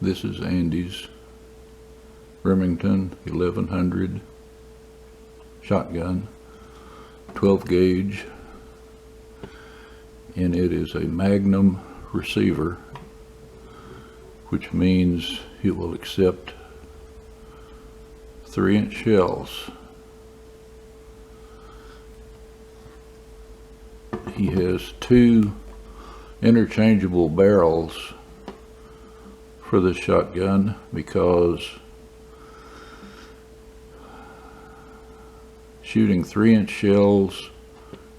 This is Andy's Remington 1100 shotgun, 12 gauge, and it is a Magnum receiver, which means it will accept 3-inch shells. He has 2 interchangeable barrels for this shotgun because shooting 3-inch shells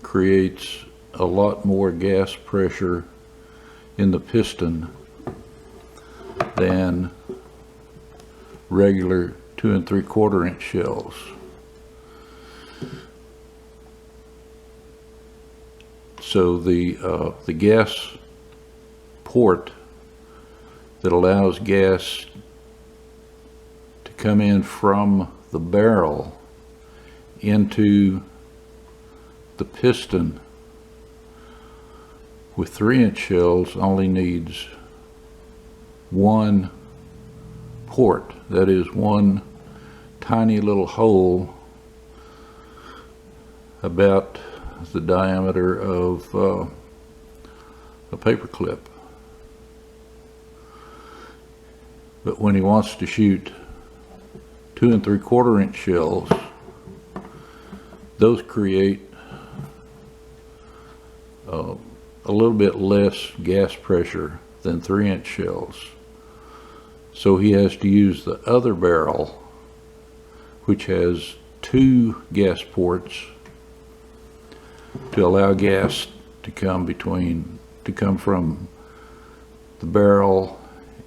creates a lot more gas pressure in the piston than regular 2 3/4-inch shells. So the gas port that allows gas to come in from the barrel into the piston with 3-inch shells only needs one port. That is one tiny little hole about the diameter of a paper clip. But when he wants to shoot 2 3/4-inch shells, those create a little bit less gas pressure than 3-inch shells. So he has to use the other barrel, which has 2 gas ports, to allow gas to come from the barrel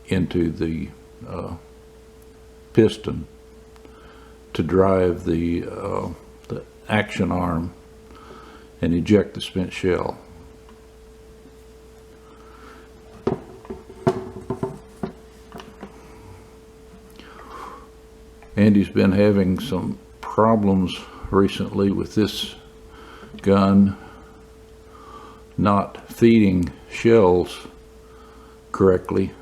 into the piston to drive the action arm and eject the spent shell. Andy's been having some problems recently with this gun not feeding shells correctly.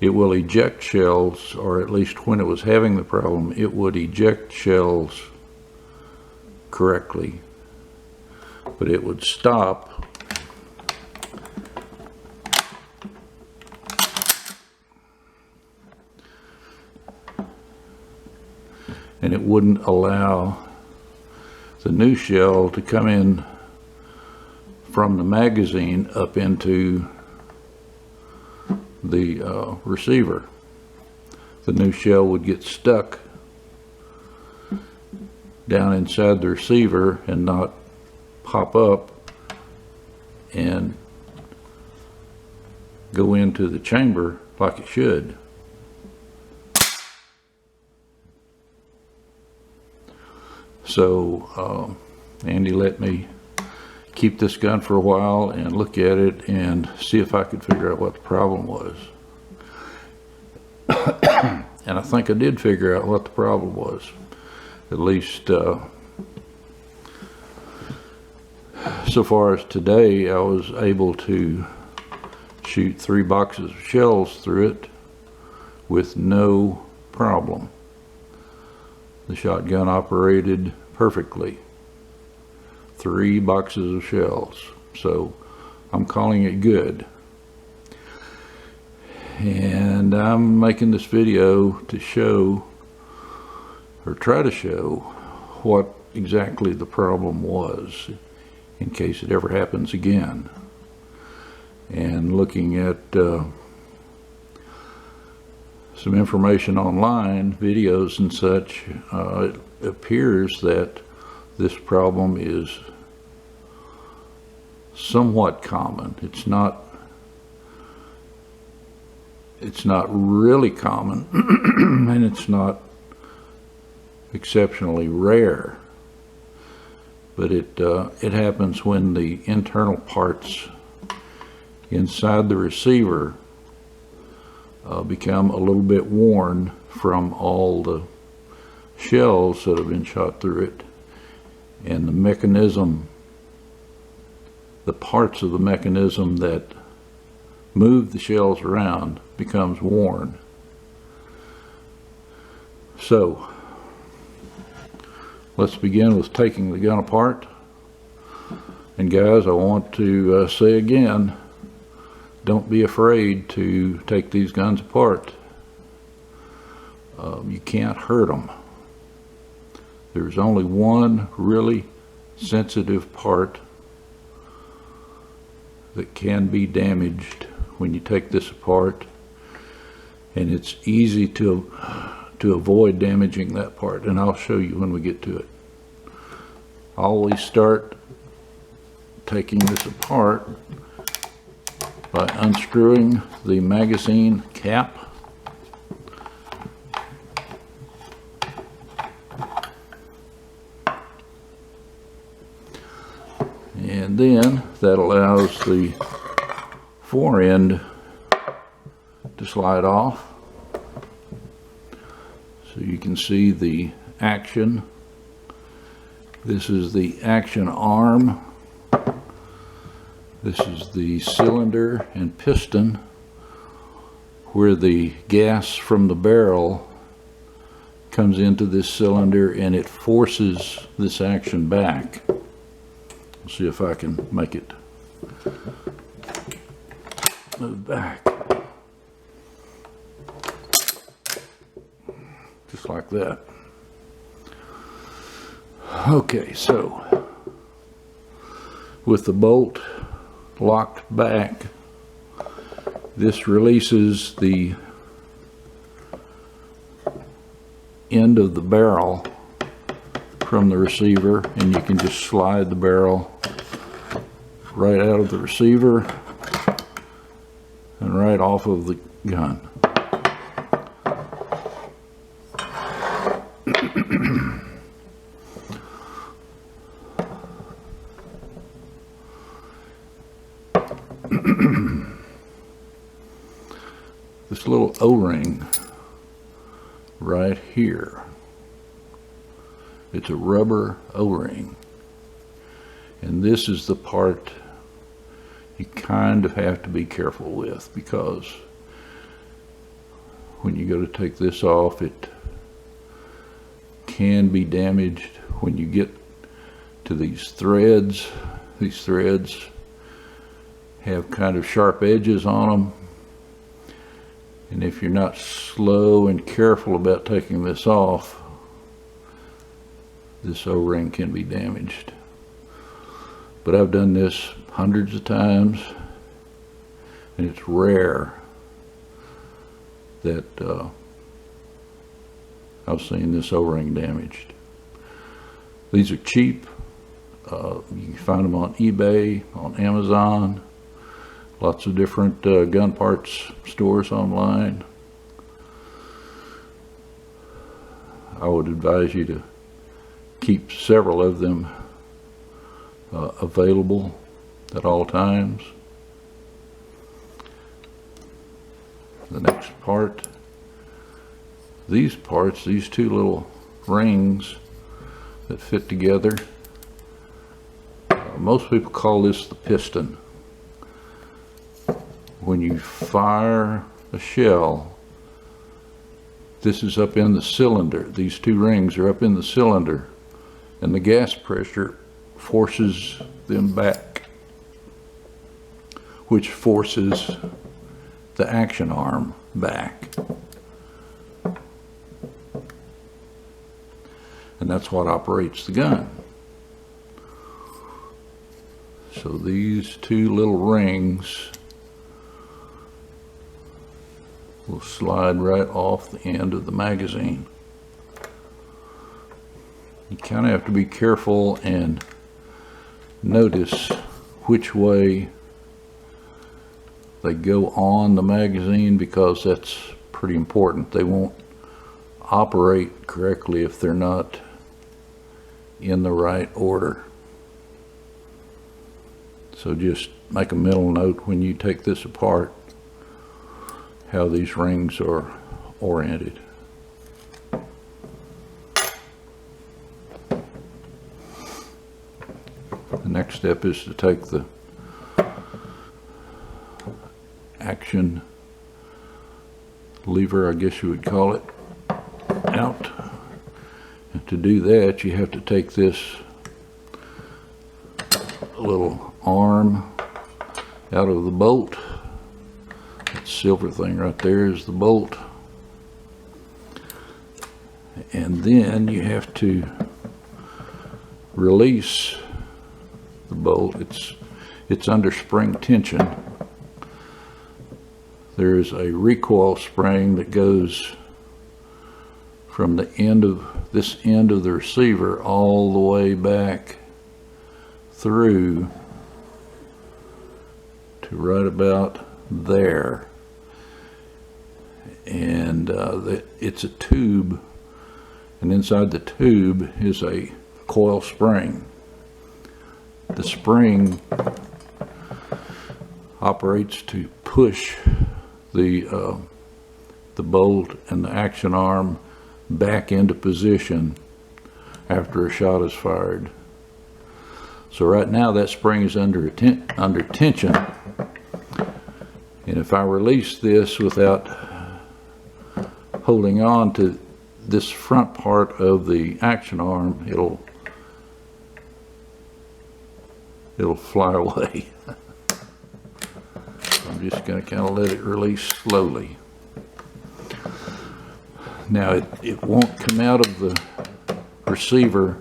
It will eject shells, or at least when it was having the problem, it would eject shells correctly, but it would stop and it wouldn't allow the new shell to come in from the magazine up into the receiver. The new shell would get stuck down inside the receiver and not pop up and go into the chamber like it should. So Andy let me keep this gun for a while and look at it and see if I could figure out what the problem was. And I think I did figure out what the problem was. At least so far as today, I was able to shoot 3 boxes of shells through it with no problem. The shotgun operated perfectly. 3 boxes of shells. So I'm calling it good. And I'm making this video to show, or try to show, what exactly the problem was in case it ever happens again. And looking at some information online, videos and such, it appears that this problem is somewhat common. It's not really common and it's not exceptionally rare, but it happens when the internal parts inside the receiver become a little bit worn from all the shells that have been shot through it, and the mechanism, the parts of the mechanism that move the shells around, becomes worn. So let's begin with taking the gun apart. And guys, I want to say again, don't be afraid to take these guns apart. You can't hurt them. There's only one really sensitive part that can be damaged when you take this apart, and it's easy to avoid damaging that part, and I'll show you when we get to it. I always start taking this apart by unscrewing the magazine cap. And then that allows the fore end to slide off. So you can see the action. This is the action arm. This is the cylinder and piston where the gas from the barrel comes into this cylinder and it forces this action back. Let's see if I can make it move back. Just like that. Okay, so with the bolt locked back, this releases the end of the barrel from the receiver, and you can just slide the barrel right out of the receiver and right off of the gun. This little O-ring right here, it's a rubber O-ring, and this is the part you kind of have to be careful with, because when you go to take this off, it can be damaged when you get to these threads. These threads have kind of sharp edges on them, and if you're not slow and careful about taking this off, this O-ring can be damaged. But I've done this hundreds of times, and it's rare that I've seen this O-ring damaged. These are cheap. You can find them on eBay, on Amazon, lots of different gun parts stores online. I would advise you to keep several of them available at all times. The next part, these parts, these two little rings that fit together, most people call this the piston. When you fire a shell, this is up in the cylinder. These two rings are up in the cylinder, and the gas pressure forces them back, which forces the action arm back. And that's what operates the gun. So these two little rings will slide right off the end of the magazine. You kind of have to be careful and notice which way they go on the magazine, because that's pretty important. They won't operate correctly if they're not in the right order. So just make a mental note when you take this apart how these rings are oriented. The next step is to take the action lever, I guess you would call it, out. And to do that, you have to take this little arm out of the bolt. That silver thing right there is the bolt. And then you have to release the bolt. It's under spring tension. There is a recoil spring that goes from the end of the receiver all the way back through to right about there. And it's a tube, and inside the tube is a coil spring. The spring operates to push the bolt and the action arm back into position after a shot is fired. So right now that spring is under tension, and if I release this without holding on to this front part of the action arm, it'll fly away. I'm just going to kind of let it release slowly. Now it won't come out of the receiver.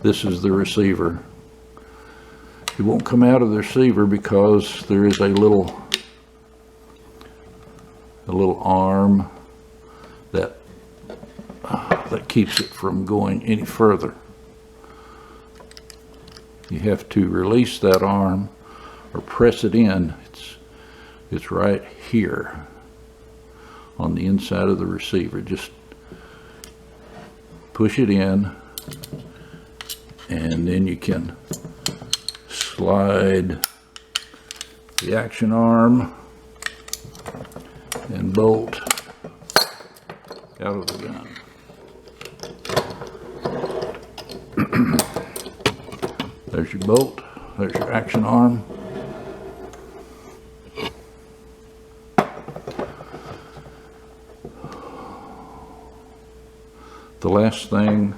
This is the receiver. It won't come out of the receiver because there is a little arm that keeps it from going any further. You have to release that arm or press it in. It's right here on the inside of the receiver. Just push it in, and then you can slide the action arm and bolt out of the gun. There's your bolt, there's your action arm. The last thing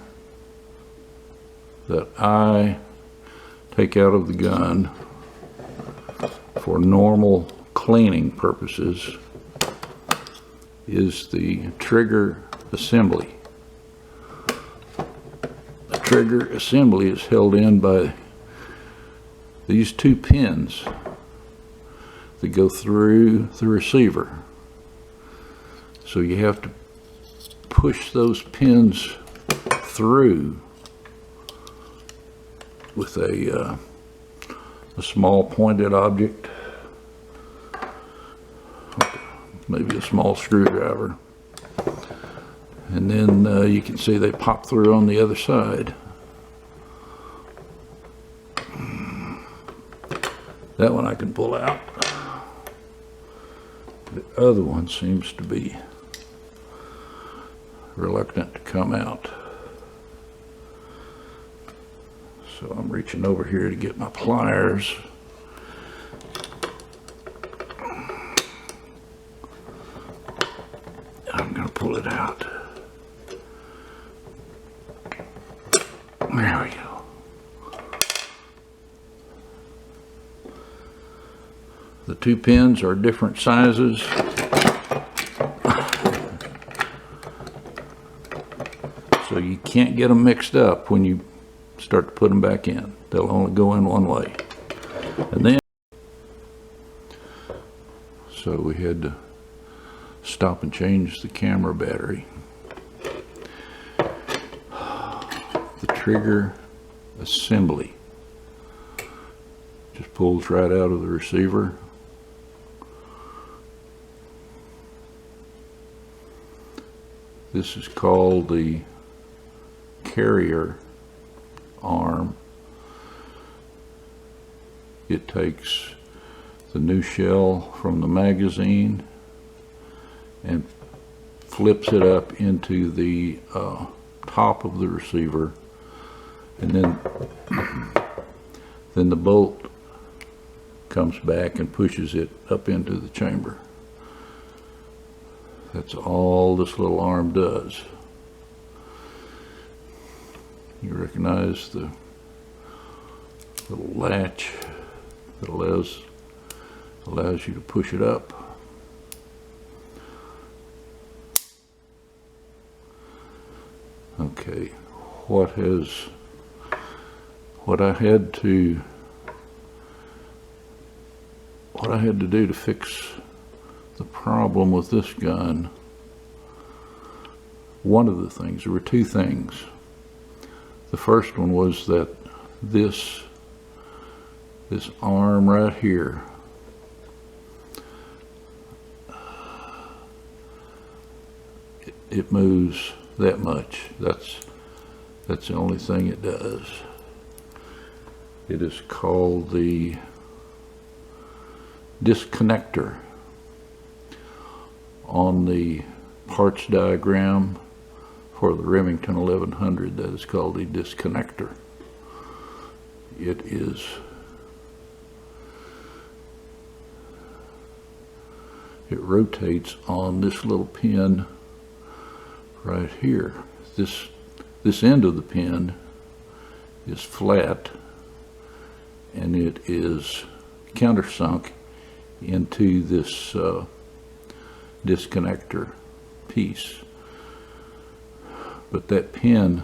that I take out of the gun for normal cleaning purposes is the trigger assembly. The trigger assembly is held in by these two pins that go through the receiver. So you have to push those pins through with a small pointed object, maybe a small screwdriver, and then you can see they pop through on the other side. That one I can pull out. The other one seems to be reluctant to come out. So I'm reaching over here to get my pliers. I'm going to pull it out. There we go. The two pins are different sizes. So you can't get them mixed up when you start to put them back in. They'll only go in one way. And then, so we had to stop and change the camera battery. The trigger assembly just pulls right out of the receiver. This is called the carrier arm. It takes the new shell from the magazine and flips it up into the top of the receiver, and then the bolt comes back and pushes it up into the chamber. That's all this little arm does. You recognize the little latch that allows you to push it up. Okay, what I had to do to fix the problem with this gun, one of the things, there were two things. The first one was that this arm right here, it moves that much. That's the only thing it does. It is called the disconnector. On the parts diagram for the Remington 1100, that is called the disconnector. It rotates on this little pin right here. This end of the pin is flat, and it is countersunk into this disconnector piece. But that pin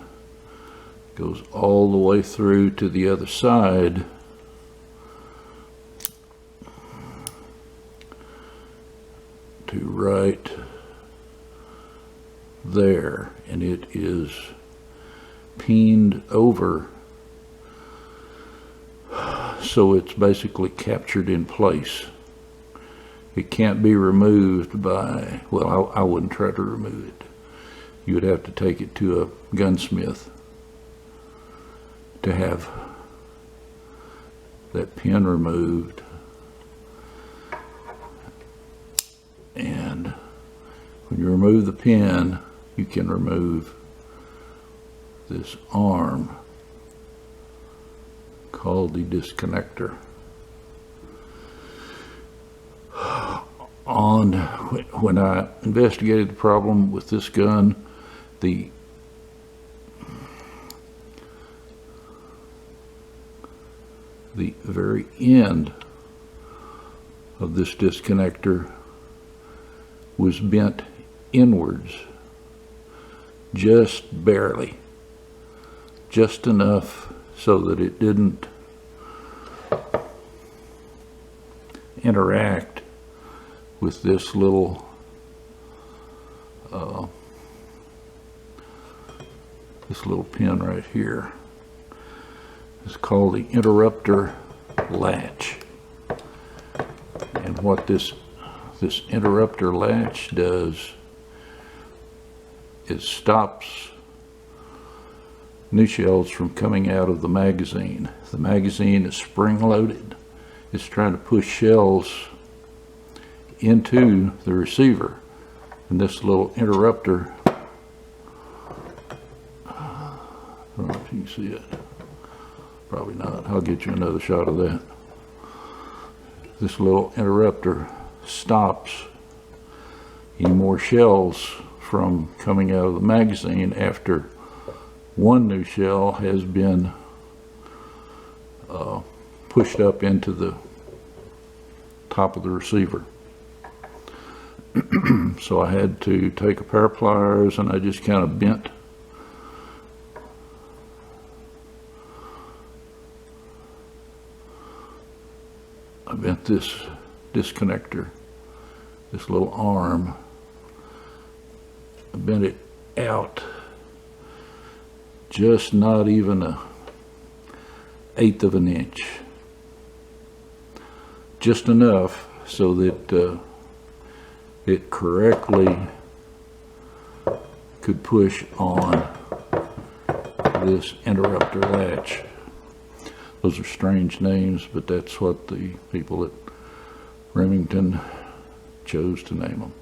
goes all the way through to the other side to right there, and it is pinned over, so it's basically captured in place. It can't be removed by, well, I wouldn't try to remove it. You would have to take it to a gunsmith to have that pin removed. And when you remove the pin, you can remove this arm called the disconnector. When I investigated the problem with this gun, the very end of this disconnector was bent inwards, just barely, just enough so that it didn't interact with this little pin right here. It's called the interrupter latch. And what this interrupter latch does is stops new shells from coming out of the magazine. The magazine is spring-loaded. It's trying to push shells into the receiver, and this little interrupter, I don't know if you can see it, probably not, I'll get you another shot of that. This little interrupter stops any more shells from coming out of the magazine after one new shell has been pushed up into the top of the receiver. So I had to take a pair of pliers, and I just kind of bent this disconnector, this little arm, I bent it out just not even an 1/8 of an inch, just enough so that it correctly could push on this interrupter latch. Those are strange names, but that's what the people at Remington chose to name them.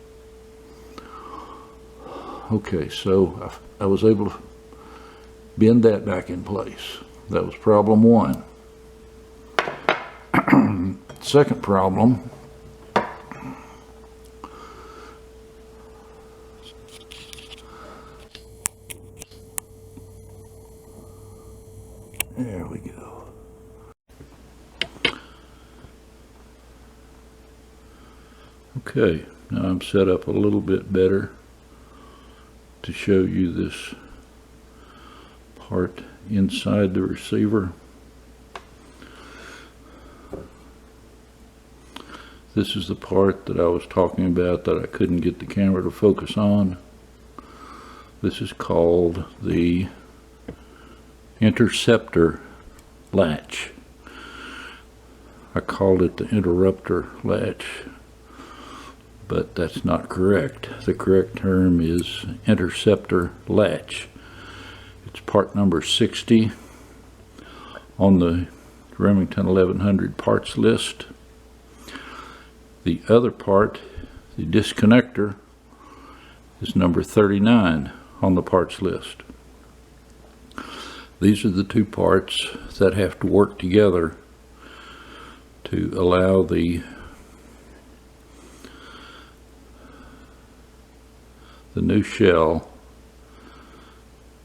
Okay, so I was able to bend that back in place. That was problem one. Second problem There we go. Okay, now I'm set up a little bit better to show you this part inside the receiver. This is the part that I was talking about that I couldn't get the camera to focus on. This is called the interceptor latch. I called it the interrupter latch, but that's not correct. The correct term is interceptor latch. It's part number 60 on the Remington 1100 parts list. The other part, the disconnector, is number 39 on the parts list. These are the two parts that have to work together to allow the new shell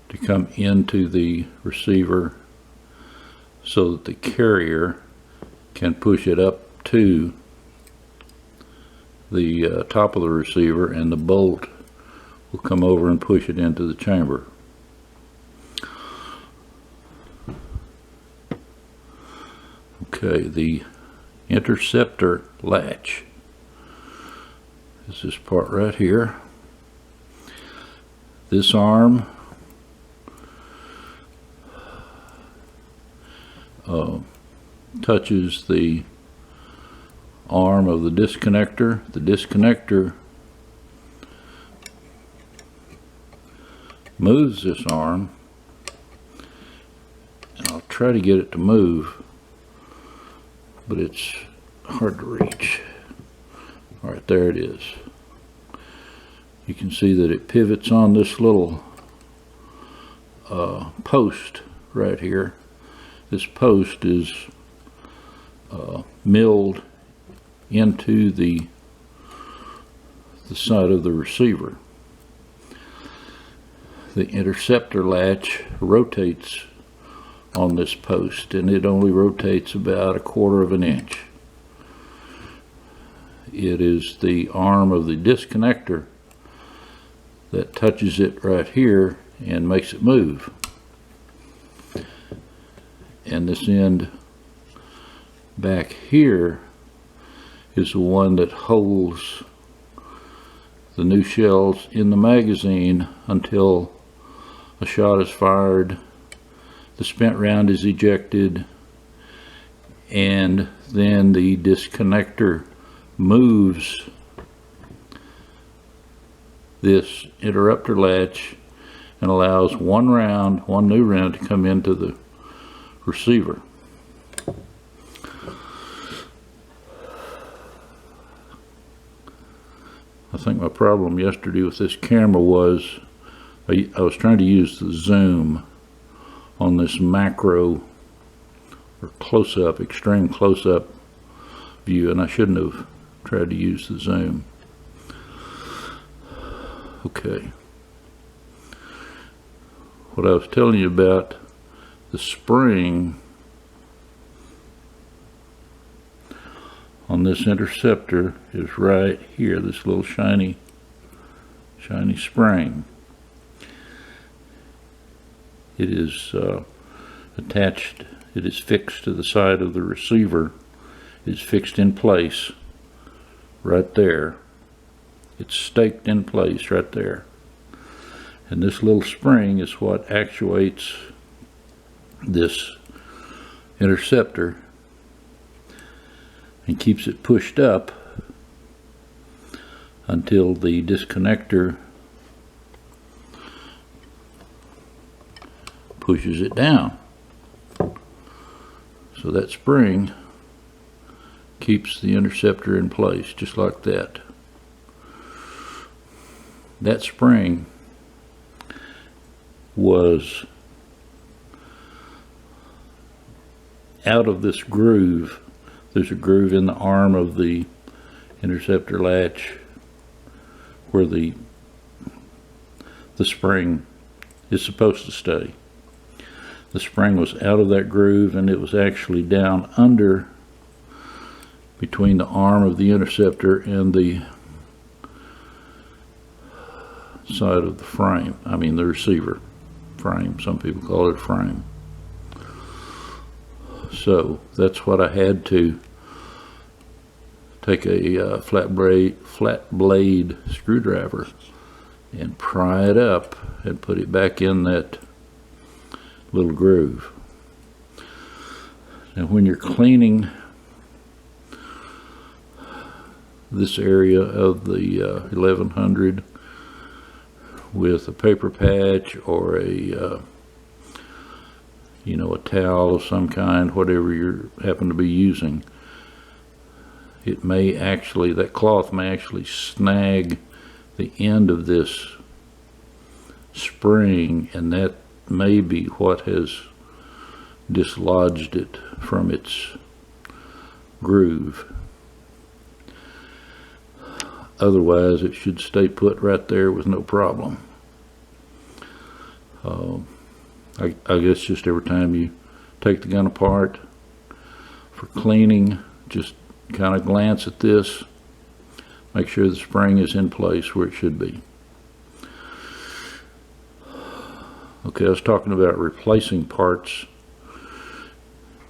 to come into the receiver so that the carrier can push it up to the top of the receiver, and the bolt will come over and push it into the chamber. Okay, the interceptor latch is this part right here. This arm touches the arm of the disconnector. The disconnector moves this arm, and I'll try to get it to move, but it's hard to reach. All right, there it is. You can see that it pivots on this little post right here. This post is milled into the side of the receiver. The interceptor latch rotates on this post, and it only rotates about 1/4 of an inch. It is the arm of the disconnector that touches it right here and makes it move. And this end back here is the one that holds the new shells in the magazine until a shot is fired, the spent round is ejected, and then the disconnector moves this interrupter latch and allows one new round to come into the receiver. I think my problem yesterday with this camera was I was trying to use the zoom on this macro or close-up, extreme close-up view, and I shouldn't have tried to use the zoom. Okay. What I was telling you about the spring on this interceptor is right here, this little shiny spring. It is attached, it is fixed to the side of the receiver. It is fixed in place right there. It's staked in place right there. And this little spring is what actuates this interceptor and keeps it pushed up until the disconnector pushes it down. So that spring keeps the interceptor in place just like that. That spring was out of this groove. There's a groove in the arm of the interceptor latch where the spring is supposed to stay. the spring was out of that groove and it was actually down under between the arm of the interceptor and the side of the frame. I mean the receiver frame. Some people call it a frame. So that's what I had to take a flat blade screwdriver and pry it up and put it back in that little groove. Now when you're cleaning this area of the 1100 with a paper patch or a a towel of some kind, whatever you happen to be using, it may actually, that cloth may actually snag the end of this spring, and that may be what has dislodged it from its groove. Otherwise it should stay put right there with no problem. I guess just every time you take the gun apart for cleaning, just kind of glance at this, make sure the spring is in place where it should be. Okay, I was talking about replacing parts,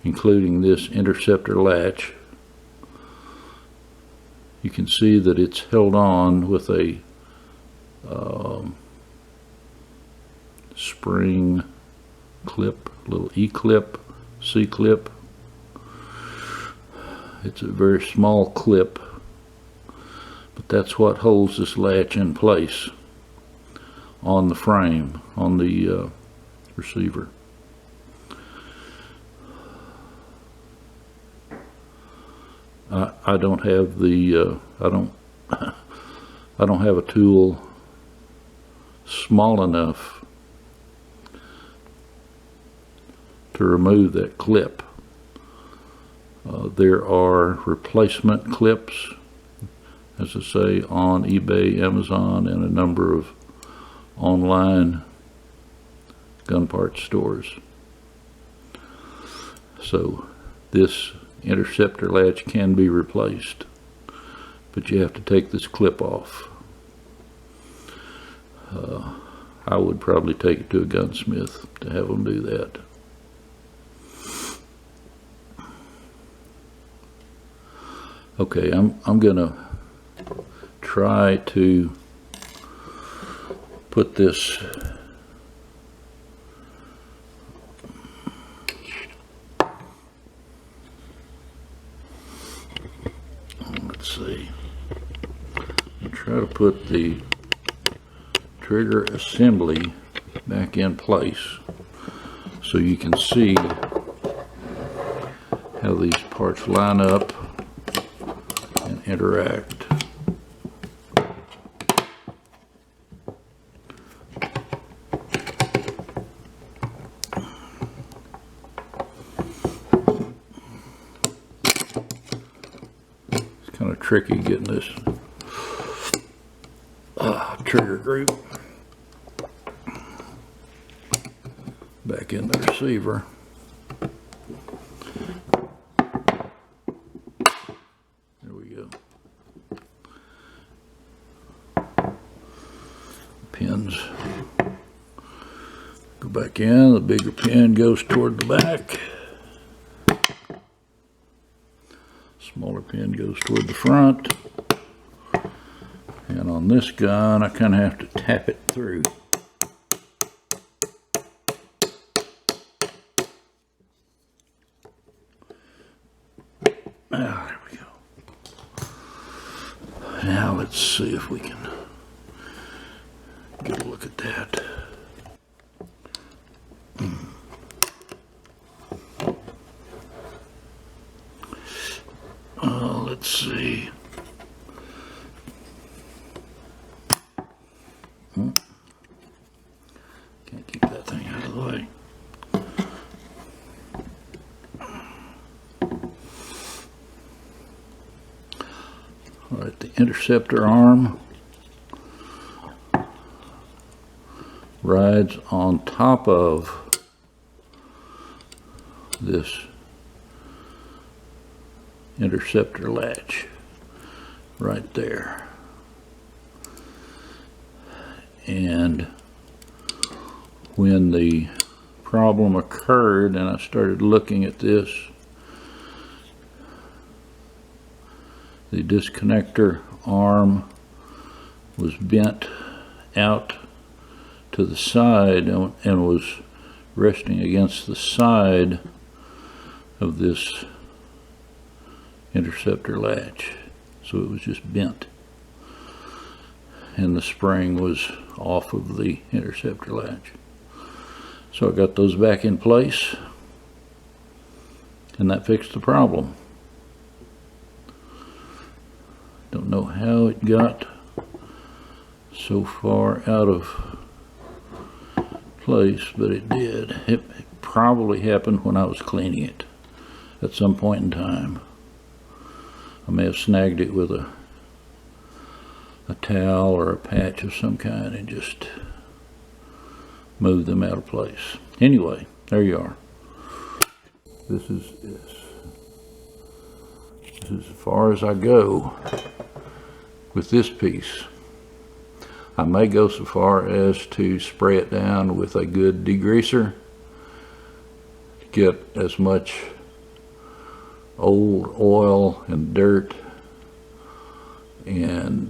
including this interceptor latch. You can see that it's held on with a spring clip, little E-clip, C-clip. It's a very small clip, but that's what holds this latch in place on the frame, on the receiver. I don't have the I don't have a tool small enough to remove that clip. There are replacement clips, as I say, on eBay, Amazon, and a number of online gun parts stores. So this interceptor latch can be replaced, but you have to take this clip off. I would probably take it to a gunsmith to have them do that. Okay, I'm gonna try to put this try to put the trigger assembly back in place so you can see how these parts line up and interact. It's kind of tricky getting this trigger group back in the receiver. There we go. Pins go back in. The bigger pin goes toward the back. Smaller pin goes toward the front. And on this gun, I kind of have to tap it through. There we go. Now let's see if we can get a look at that. Let's see. Can't keep that thing out of the way. All right, the interceptor arm rides on top of this interceptor latch right there. And when the problem occurred and I started looking at this, the disconnector arm was bent out to the side and was resting against the side of this interceptor latch. So it was just bent. And the spring was off of the interceptor latch. So I got those back in place, and that fixed the problem. Don't know how it got so far out of place, but it did. It probably happened when I was cleaning it at some point in time. I may have snagged it with a towel or a patch of some kind and just moved them out of place. Anyway, there you are. This is as far as I go with this piece. I may go so far as to spray it down with a good degreaser to get as much old oil and dirt and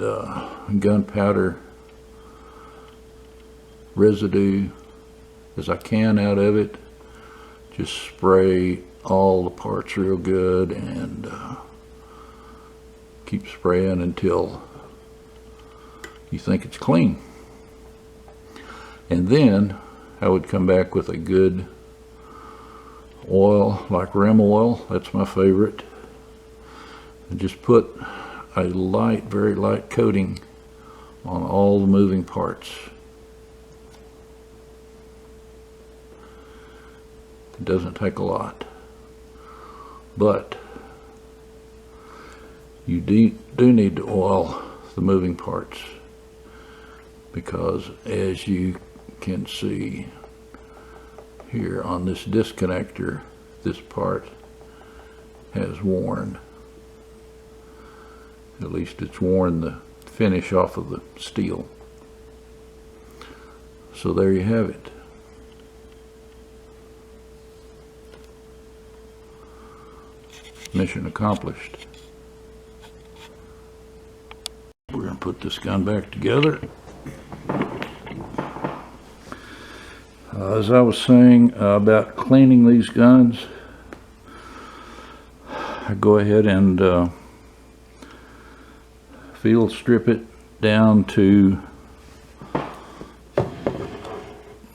gunpowder residue as I can out of it. Just spray all the parts real good and keep spraying until you think it's clean. And then I would come back with a good oil like Rem oil. That's my favorite. And just put a light, very light coating on all the moving parts. It doesn't take a lot, but you do need to oil the moving parts, because as you can see here on this disconnector, this part has worn. At least it's worn the finish off of the steel. So there you have it. Mission accomplished. We're going to put this gun back together. As I was saying about cleaning these guns, I go ahead and field strip it down to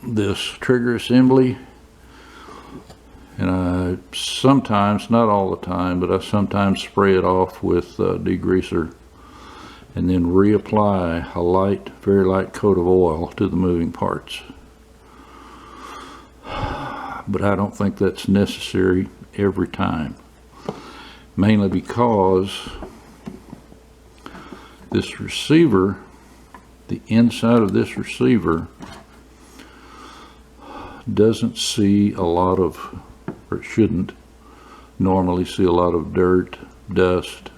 this trigger assembly, and I sometimes, not all the time, but I sometimes spray it off with degreaser and then reapply a light, very light coat of oil to the moving parts. But I don't think that's necessary every time, mainly because this receiver, the inside of this receiver, doesn't see a lot of, or it shouldn't normally see a lot of dirt, dust,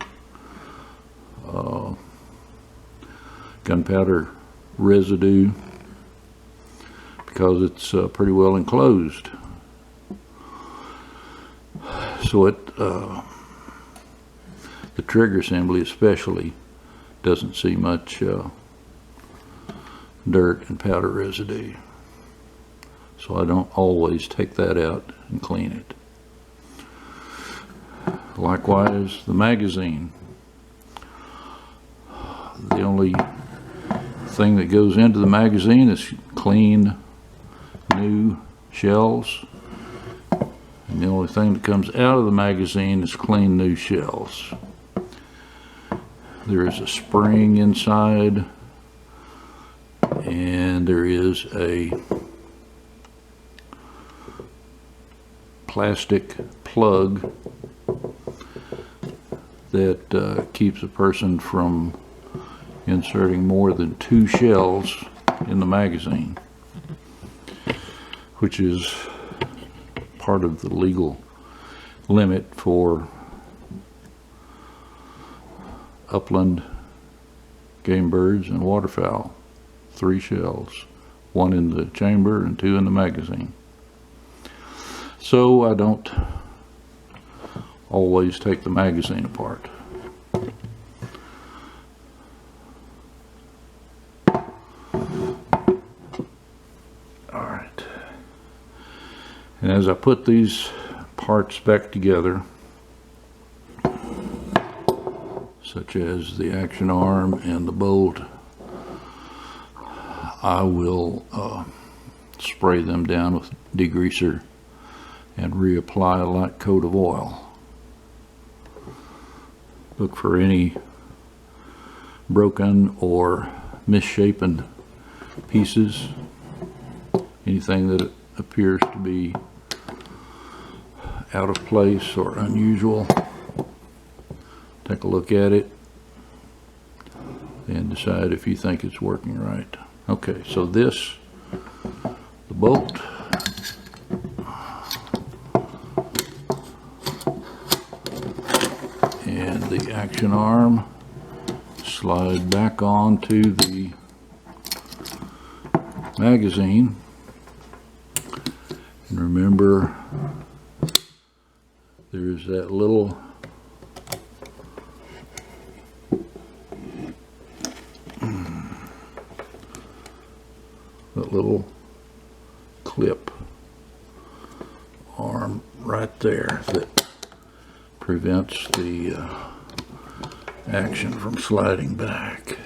gunpowder residue, because it's pretty well enclosed. So the trigger assembly especially doesn't see much dirt and powder residue. So I don't always take that out and clean it. Likewise, the magazine. The only thing that goes into the magazine is clean, new shells. And the only thing that comes out of the magazine is clean, new shells. There is a spring inside, and there is a plastic plug that keeps a person from inserting more than 2 shells in the magazine, which is part of the legal limit for upland game birds and waterfowl. 3 shells, 1 in the chamber and 2 in the magazine. So I don't always take the magazine apart. Alright, and as I put these parts back together, such as the action arm and the bolt, I will spray them down with degreaser and reapply a light coat of oil. Look for any broken or misshapen pieces, anything that appears to be out of place or unusual. Take a look at it and decide if you think it's working right. Okay, so this, the bolt, and the action arm slide back onto the magazine. And remember, there's that little clip arm right there that prevents the action from sliding back.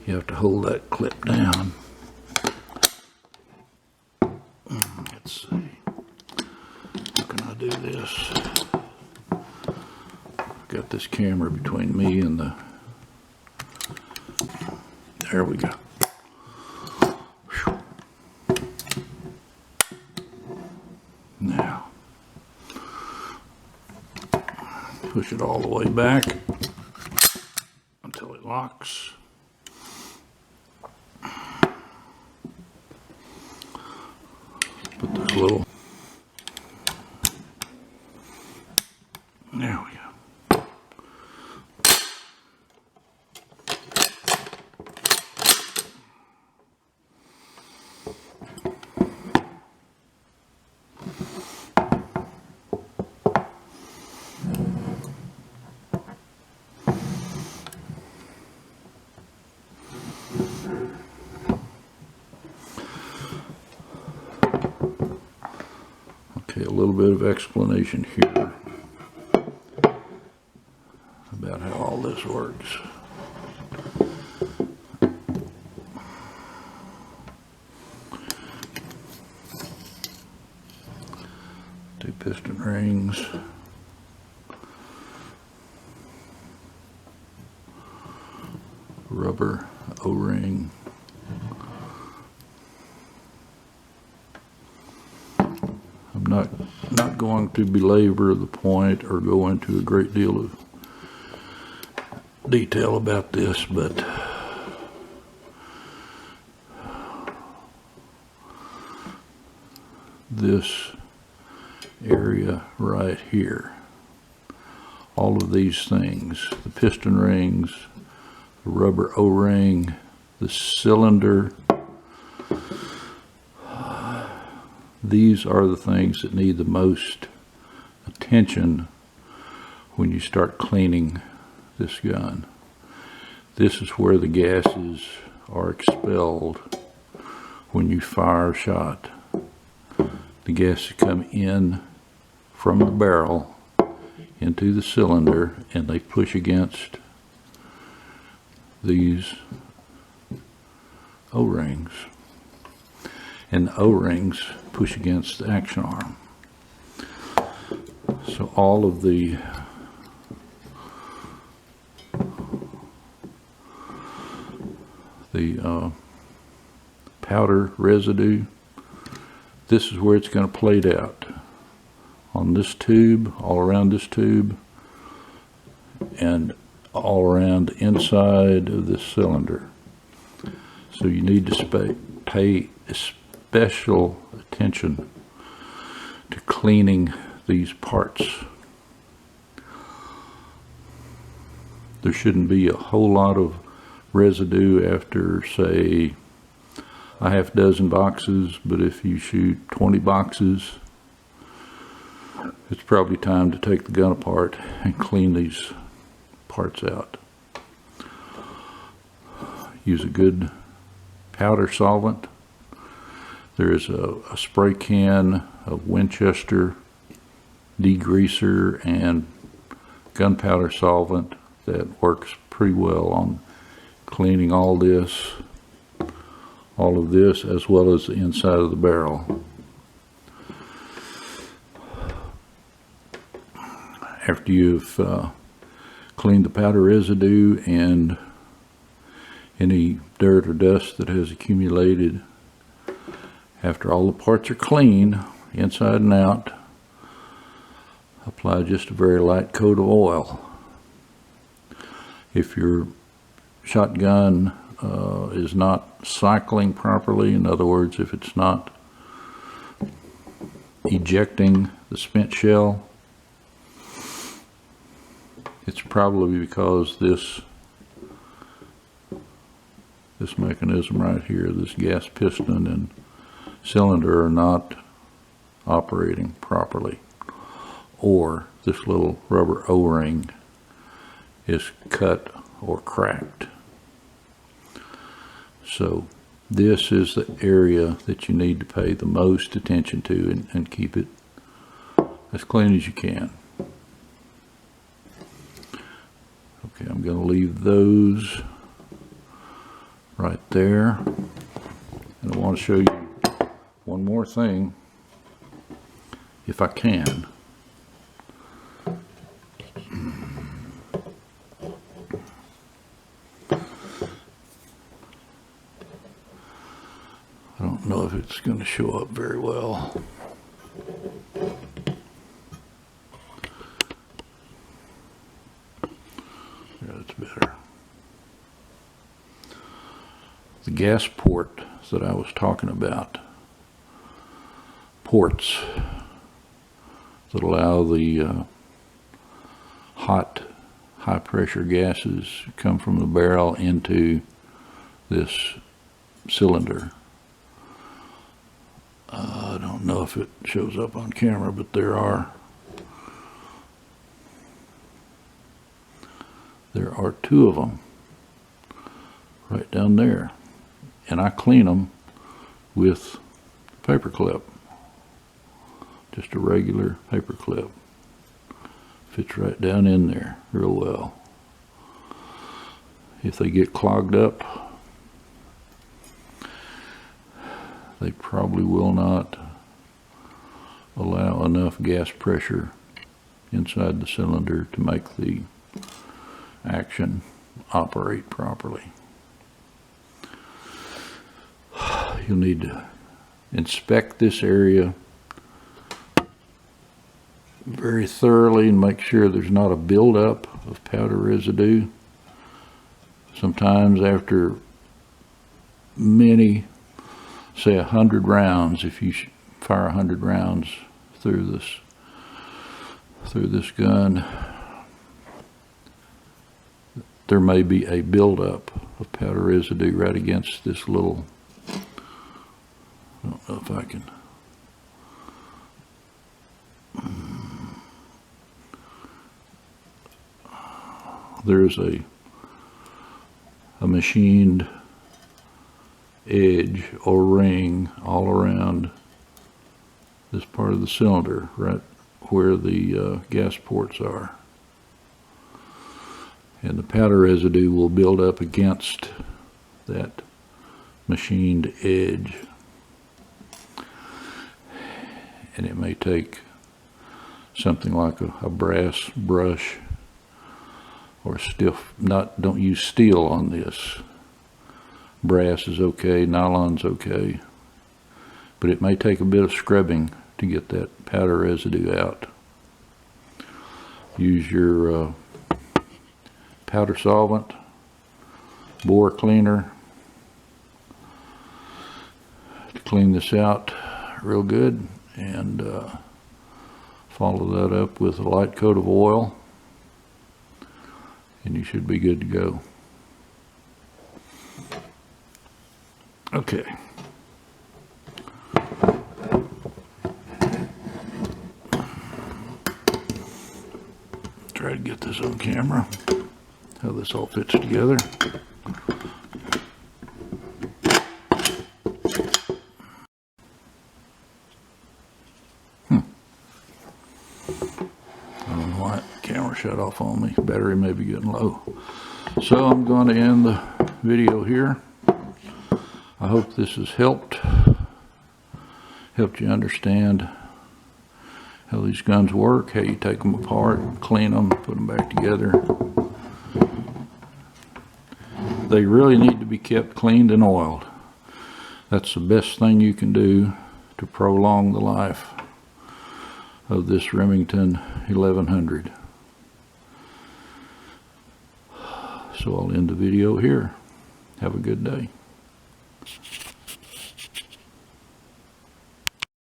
You have to hold that clip down. Let's see. How can I do this? Got this camera between me and the... There we go. Now, push it all the way back until it locks. Put this little, there we go. Okay, a little bit of explanation here about how all this works. Two piston rings. Rubber O-ring. I'm not going to belabor the point or go into a great deal of detail about this, but this area right here, all of these things, the piston rings, the rubber O-ring, the cylinder, these are the things that need the most attention when you start cleaning this gun. This is where the gases are expelled when you fire a shot. The gases come in from the barrel into the cylinder and they push against these O-rings. And the O-rings push against the action arm. So all of the powder residue, this is where it's going to plate out. On this tube, all around this tube, and all around the inside of this cylinder. So you need to pay special attention to cleaning these parts. There shouldn't be a whole lot of residue after, say, a half dozen boxes, but if you shoot 20 boxes, it's probably time to take the gun apart and clean these parts out. Use a good powder solvent. There is a spray can of Winchester degreaser and gunpowder solvent that works pretty well on cleaning all of this as well as the inside of the barrel. After you've cleaned the powder residue and any dirt or dust that has accumulated, after all the parts are clean inside and out, apply just a very light coat of oil. If your shotgun is not cycling properly, in other words, if it's not ejecting the spent shell, it's probably because this mechanism right here, this gas piston and cylinder, are not operating properly, or this little rubber O-ring is cut or cracked. So this is the area that you need to pay the most attention to and keep it as clean as you can. Okay, I'm going to leave those right there. And I want to show you one more thing, if I can. I don't know if it's going to show up very well. Yeah, that's better. The gas port that I was talking about, ports that allow the hot, high pressure gases to come from the barrel into this cylinder. I don't know if it shows up on camera, but there are two of them right down there, and I clean them with paper clip, just a regular paper clip. Fits right down in there real well. If they get clogged up, they probably will not allow enough gas pressure inside the cylinder to make the action operate properly. You'll need to inspect this area very thoroughly and make sure there's not a buildup of powder residue. Sometimes after many, say 100 rounds, if you fire 100 rounds through this gun, there may be a buildup of powder residue right against this little, I don't know if I can, there's a machined edge or ring all around this part of the cylinder, right where the gas ports are. And the powder residue will build up against that machined edge. And it may take something like a brass brush or stiff, don't use steel on this. Brass is okay, nylon's okay, but it may take a bit of scrubbing to get that powder residue out. Use your powder solvent, bore cleaner to clean this out real good, and Follow that up with a light coat of oil, and you should be good to go. Okay. Try to get this on camera, how this all fits together. I don't know why the camera shut off on me. Battery may be getting low. So I'm going to end the video here. I hope this has helped you understand how these guns work, how you take them apart, clean them, put them back together. They really need to be kept cleaned and oiled. That's the best thing you can do to prolong the life of this Remington 1100. So I'll end the video here. Have a good day.